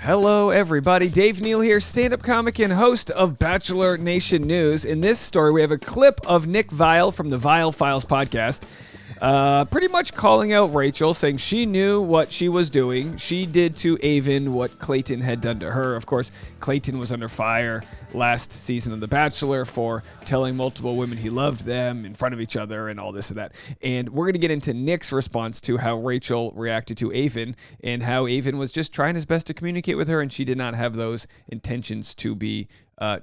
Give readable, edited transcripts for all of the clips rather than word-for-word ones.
Hello, everybody. Dave Neal here, stand-up comic and host of Bachelor Nation News. In this story, we have a clip of Nick Viall from the Viall Files podcast, pretty much calling out Rachel, saying she knew what she was doing. She did to Aven what Clayton had done to her. Of course, Clayton was under fire last season of The Bachelor for telling multiple women he loved them in front of each other and all this and that. And we're going to get into Nick's response to how Rachel reacted to Aven and how Aven was just trying his best to communicate with her, and she did not have those intentions to be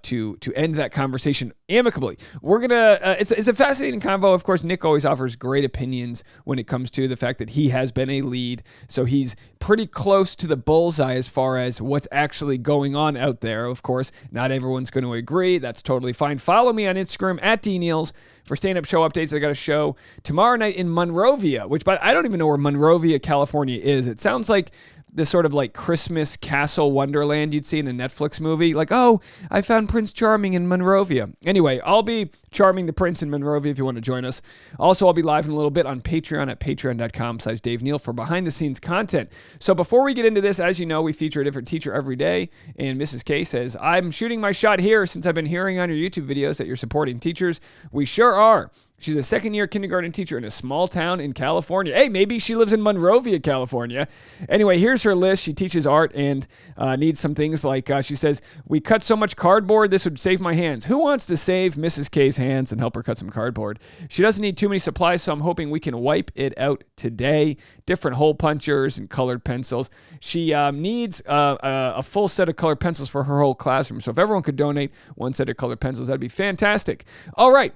to end that conversation amicably. We're gonna it's a fascinating convo. Of course, Nick always offers great opinions when it comes to the fact that he has been a lead, so he's pretty close to the bullseye as far as what's actually going on out there. Of course, not everyone's going to agree. That's totally fine. Follow me on Instagram at DNeals for stand-up show updates. I got a show tomorrow night in Monrovia, but I don't even know where Monrovia, California is. It sounds like this sort of like Christmas castle wonderland you'd see in a Netflix movie. Like, oh, I found Prince Charming in Monrovia. Anyway, I'll be charming the prince in Monrovia if you want to join us. Also, I'll be live in a little bit on Patreon at patreon.com/Dave Neal for behind-the-scenes content. So before we get into this, as you know, we feature a different teacher every day. And Mrs. K says, I'm shooting my shot here since I've been hearing on your YouTube videos that you're supporting teachers. We sure are. She's a second-year kindergarten teacher in a small town in California. Hey, maybe she lives in Monrovia, California. Anyway, here's her list. She teaches art and needs some things like, she says, we cut so much cardboard, this would save my hands. Who wants to save Mrs. K's hands and help her cut some cardboard? She doesn't need too many supplies, so I'm hoping we can wipe it out today. Different hole punchers and colored pencils. She needs a full set of colored pencils for her whole classroom. So if everyone could donate one set of colored pencils, that'd be fantastic. All right.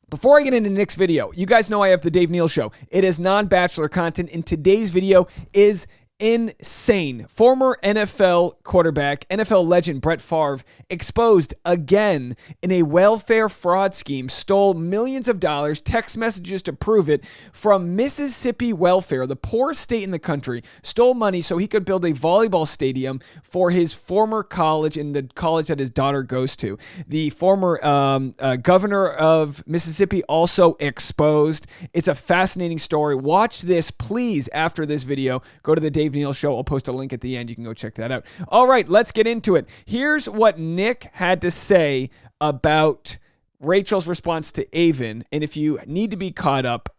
Before I get into Nick's video, you guys know I have the Dave Neal Show. It is non-Bachelor content, and today's video is insane. Former NFL quarterback, NFL legend Brett Favre, exposed again in a welfare fraud scheme, stole millions of dollars, text messages to prove it, from Mississippi welfare, the poorest state in the country, stole money so he could build a volleyball stadium for his former college and the college that his daughter goes to. The former governor of Mississippi also exposed. It's a fascinating story. Watch this, please, after this video. Go to the Dave Neal Show. I'll post a link at the end. You can go check that out. All right, let's get into it. Here's what Nick had to say about Rachel's response to Aven. And if you need to be caught up,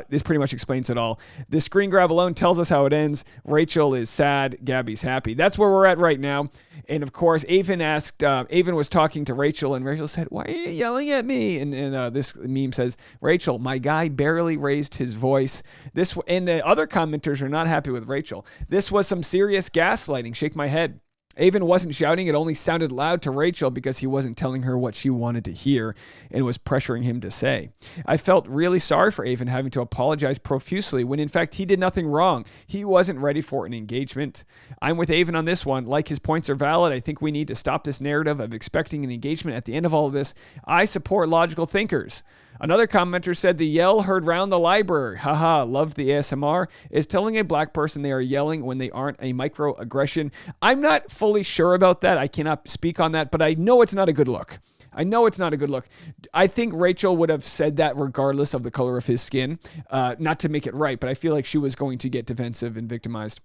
this pretty much explains it all. The screen grab alone tells us how it ends. Rachel is sad. Gabby's happy. That's where we're at right now. And of course, Aven was talking to Rachel, and Rachel said, why are you yelling at me? And this meme says, Rachel, my guy barely raised his voice. And the other commenters are not happy with Rachel. This was some serious gaslighting. Shake my head. Aven wasn't shouting. It only sounded loud to Rachel because he wasn't telling her what she wanted to hear and was pressuring him to say. I felt really sorry for Aven having to apologize profusely when in fact he did nothing wrong. He wasn't ready for an engagement. I'm with Aven on this one. Like, his points are valid. I think we need to stop this narrative of expecting an engagement at the end of all of this. I support logical thinkers. Another commenter said the yell heard round the library, haha, loved the ASMR, is telling a black person they are yelling when they aren't a microaggression. I'm not fully sure about that. I cannot speak on that, but I know it's not a good look. I think Rachel would have said that regardless of the color of his skin, not to make it right, but I feel like she was going to get defensive and victimized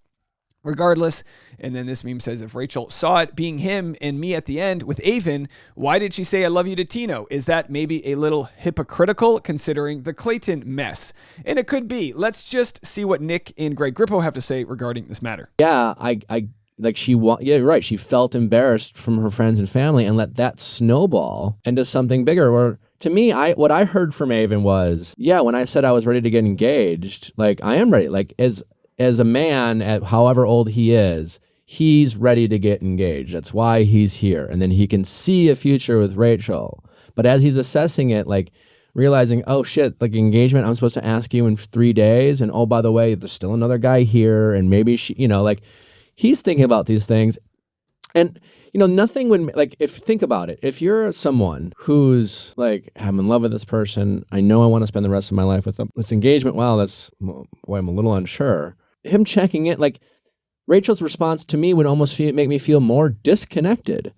regardless. And then this meme says, if Rachel saw it being him and me at the end with Aven, why did she say I love you to Tino? Is that maybe a little hypocritical considering the Clayton mess? And it could be. Let's just see what Nick and Greg Grippo have to say regarding this matter. Yeah, yeah, right. She felt embarrassed from her friends and family and let that snowball into something bigger. Or to me, what I heard from Aven was, yeah, when I said I was ready to get engaged, like, I am ready. Like, as a man, at however old he is, he's ready to get engaged. That's why he's here. And then he can see a future with Rachel. But as he's assessing it, like, realizing, oh shit, like, engagement, I'm supposed to ask you in 3 days. And oh, by the way, there's still another guy here. And maybe she, like, he's thinking about these things. And, nothing would, like, think about it. If you're someone who's like, I'm in love with this person, I know I want to spend the rest of my life with them. This engagement, well, that's why I'm a little unsure. Him checking it, like, Rachel's response to me would almost make me feel more disconnected,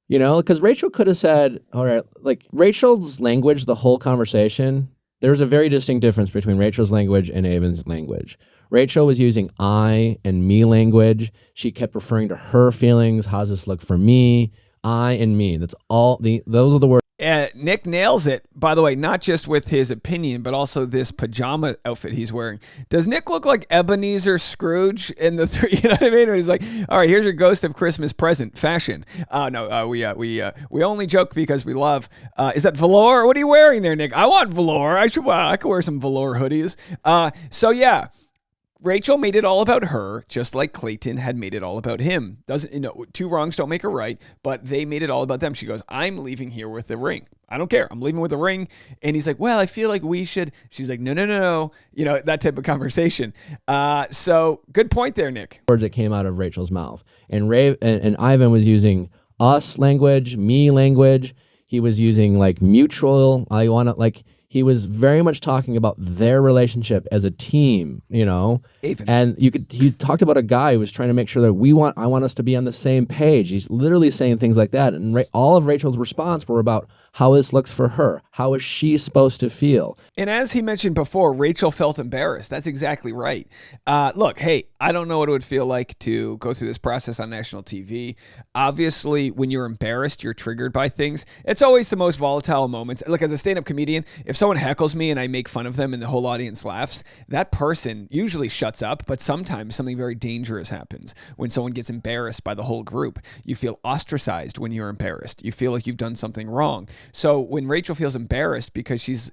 because Rachel could have said, all right, like, Rachel's language, the whole conversation, there's a very distinct difference between Rachel's language and Aven's language. Rachel was using I and me language. She kept referring to her feelings. How's this look for me? I and me. Those are the words. Nick nails it, by the way, not just with his opinion, but also this pajama outfit he's wearing. Does Nick look like Ebenezer Scrooge in the three? You know what I mean? Or he's like, all right, here's your Ghost of Christmas Present fashion. We only joke because we love. Is that velour? What are you wearing there, Nick? I want velour. I could wear some velour hoodies. So yeah. Rachel made it all about her, just like Clayton had made it all about him. Two wrongs don't make a right, but they made it all about them. She goes, I'm leaving here with the ring. I don't care. I'm leaving with the ring. And he's like, well, I feel like we should. She's like, no. That type of conversation. So good point there, Nick. Words that came out of Rachel's mouth. And Aven was using us language, me language. He was using like mutual. He was very much talking about their relationship as a team, Aven. And he talked about a guy who was trying to make sure that I want us to be on the same page. He's literally saying things like that. And all of Rachel's response were about how this looks for her. How is she supposed to feel? And as he mentioned before, Rachel felt embarrassed. That's exactly right. Look, hey, I don't know what it would feel like to go through this process on national TV. Obviously, when you're embarrassed, you're triggered by things. It's always the most volatile moments. Look, as a stand-up comedian, if someone heckles me and I make fun of them and the whole audience laughs, that person usually shuts up, but sometimes something very dangerous happens. When someone gets embarrassed by the whole group, you feel ostracized when you're embarrassed. You feel like you've done something wrong. So when Rachel feels embarrassed because she's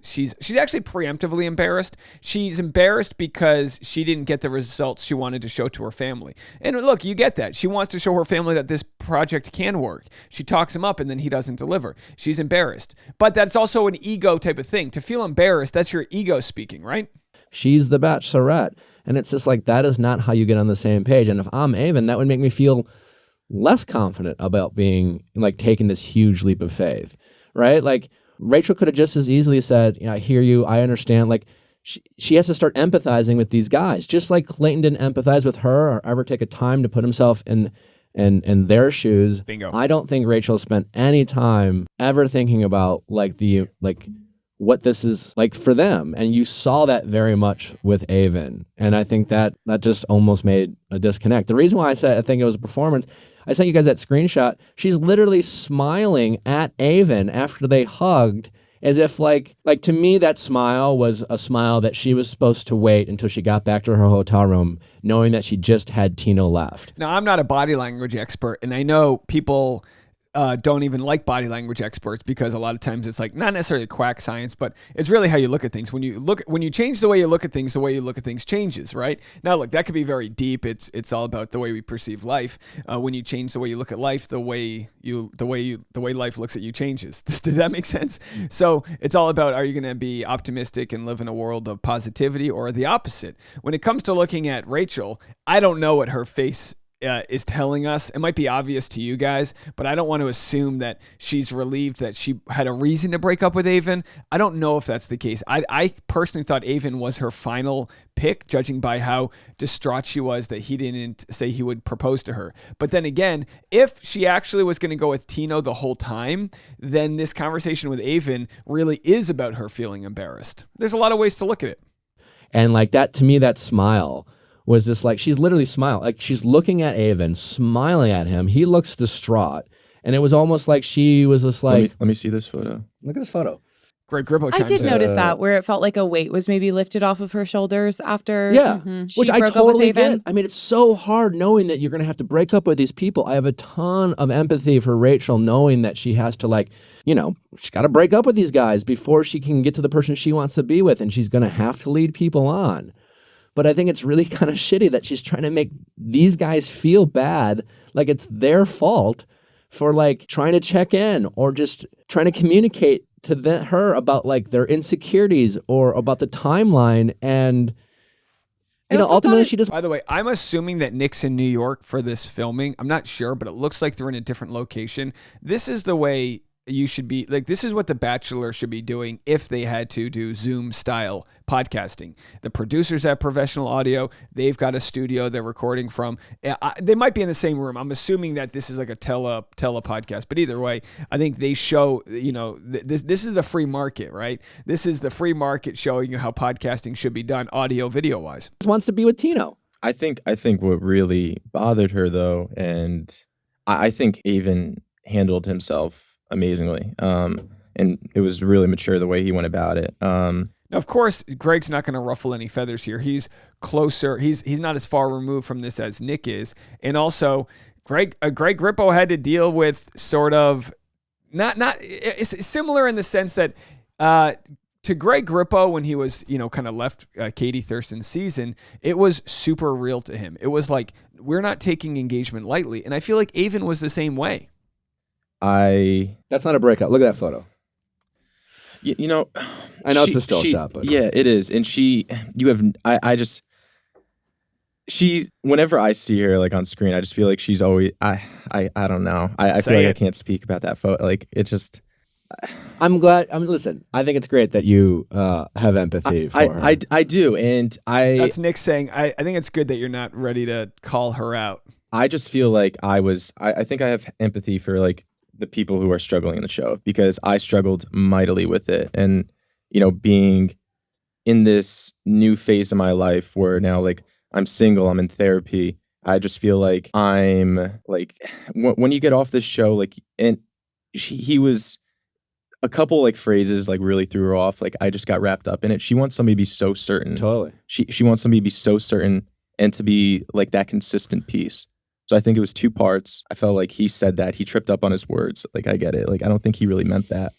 actually preemptively embarrassed, she's embarrassed because she didn't get the results she wanted to show to her family. And look, you get that. She wants to show her family that this project can work. She talks him up and then he doesn't deliver. She's embarrassed. But that's also an ego type of thing. To feel embarrassed, that's your ego speaking, right? She's the Bachelorette. And it's just like, that is not how you get on the same page. And if I'm Aven, that would make me feel less confident about being like taking this huge leap of faith, right? Like Rachel could have just as easily said, I hear you, I understand. Like she has to start empathizing with these guys, just like Clayton didn't empathize with her or ever take a time to put himself in their shoes. Bingo. I don't think Rachel spent any time ever thinking about what this is like for them. And you saw that very much with Aven. And I think that just almost made a disconnect. The reason why I think it was a performance, I sent you guys that screenshot. She's literally smiling at Aven after they hugged, as if like to me, that smile was a smile that she was supposed to wait until she got back to her hotel room, knowing that she just had Tino left. Now, I'm not a body language expert, and I know people don't even like body language experts because a lot of times it's like not necessarily quack science, but it's really how you look at things. When you change the way you look at things, the way you look at things changes, right? Now, look, that could be very deep. It's all about the way we perceive life. When you change the way you look at life, the way life looks at you changes. Does that make sense? So it's all about, are you going to be optimistic and live in a world of positivity, or the opposite? When it comes to looking at Rachel, I don't know what her face is telling us. It might be obvious to you guys, but I don't want to assume that she's relieved that she had a reason to break up with Aven. I don't know if that's the case. I personally thought Aven was her final pick, judging by how distraught she was that he didn't say he would propose to her. But then again, if she actually was going to go with Tino the whole time, then this conversation with Aven really is about her feeling embarrassed. There's a lot of ways to look at it. And like that, to me, that smile was this, like, she's literally smiling. Like, she's looking at Aven, smiling at him. He looks distraught. And it was almost like she was just like... Let me see this photo. Look at this photo. Greg Gribbo I chimes did in. notice that, where it felt like a weight was maybe lifted off of her shoulders after she which I broke totally up with Aven. get. I mean, it's so hard knowing that you're going to have to break up with these people. I have a ton of empathy for Rachel, knowing that she has to, like, she's got to break up with these guys before she can get to the person she wants to be with, and she's going to have to lead people on. But I think it's really kind of shitty that she's trying to make these guys feel bad, like it's their fault for like trying to check in or just trying to communicate to her about like their insecurities or about the timeline. And ultimately she just... By the way, I'm assuming that Nick's in New York for this filming. I'm not sure, but it looks like they're in a different location. This is the way you should be like, this is what The Bachelor should be doing if they had to do Zoom style podcasting. The producers have professional audio. They've got a studio they're recording from. They might be in the same room. I'm assuming that this is like a tele podcast, but either way, I think they show, this is the free market, right? This is the free market showing you how podcasting should be done audio video wise. Just wants to be with Tino. I think what really bothered her though, and I think Aven handled himself amazingly. And it was really mature the way he went about it. Now, of course, Greg's not going to ruffle any feathers here. He's closer. He's not as far removed from this as Nick is. And also, Greg Grippo had to deal with sort of it's similar in the sense that to Greg Grippo, when he was, kind of left Katie Thurston's season, it was super real to him. It was like, we're not taking engagement lightly. And I feel like Aven was the same way. That's not a breakup. Look at that photo. I know it's a still shot, but yeah, it is. And whenever I see her like on screen, I just feel like she's always, I don't know. I feel like I can't speak about that photo. Like it just, I'm glad. Listen, I think it's great that you have empathy for her. I do. And that's Nick saying, I think it's good that you're not ready to call her out. I just feel like I think I have empathy for like the people who are struggling in the show, because I struggled mightily with it. And, being in this new phase of my life where now like I'm single, I'm in therapy. I just feel like I'm like, when you get off this show, like, and he was a couple like phrases like really threw her off. Like I just got wrapped up in it. She wants somebody to be so certain. Totally. She wants somebody to be so certain and to be like that consistent piece. So I think it was two parts. I felt like he said that. He tripped up on his words. Like, I get it. Like, I don't think he really meant that.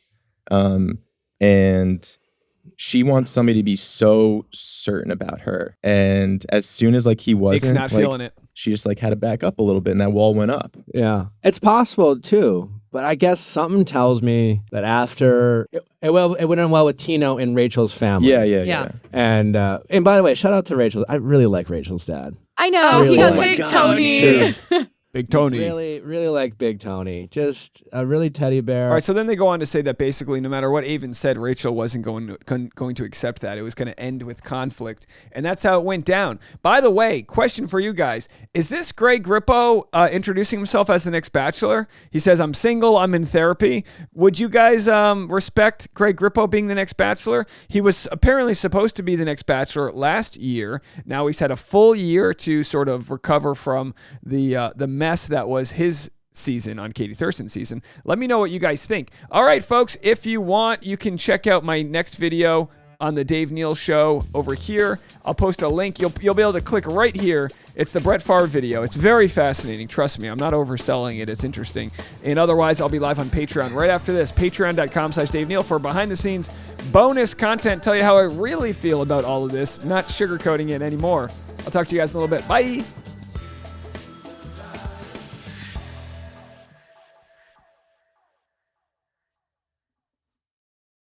And she wants somebody to be so certain about her. And as soon as, like, he wasn't, Nick's not feeling it. She just, like, had to back up a little bit, and that wall went up. Yeah. It's possible, too. But I guess something tells me that after it went on well with Tino and Rachel's family. Yeah. And by the way, shout out to Rachel. I really like Rachel's dad. I know. Really He got like Big Tony. Big Tony. Really, really like Big Tony. Just a really teddy bear. All right, so then they go on to say that basically no matter what Aven said, Rachel wasn't going to accept that. It was going to end with conflict, and that's how it went down. By the way, question for you guys. Is this Greg Grippo introducing himself as the next Bachelor? He says, I'm single, I'm in therapy. Would you guys respect Greg Grippo being the next Bachelor? He was apparently supposed to be the next Bachelor last year. Now he's had a full year to sort of recover from the mess that was his season on Katie Thurston's season. Let me know what you guys think. All right, folks, if you want, you can check out my next video on the Dave Neal Show over here. I'll post a link. You'll be able to click right here. It's the Brett Favre video. It's very fascinating. Trust me, I'm not overselling it. It's interesting. And otherwise, I'll be live on Patreon right after this. Patreon.com/Dave Neal for behind-the-scenes bonus content. Tell you how I really feel about all of this, not sugarcoating it anymore. I'll talk to you guys in a little bit. Bye.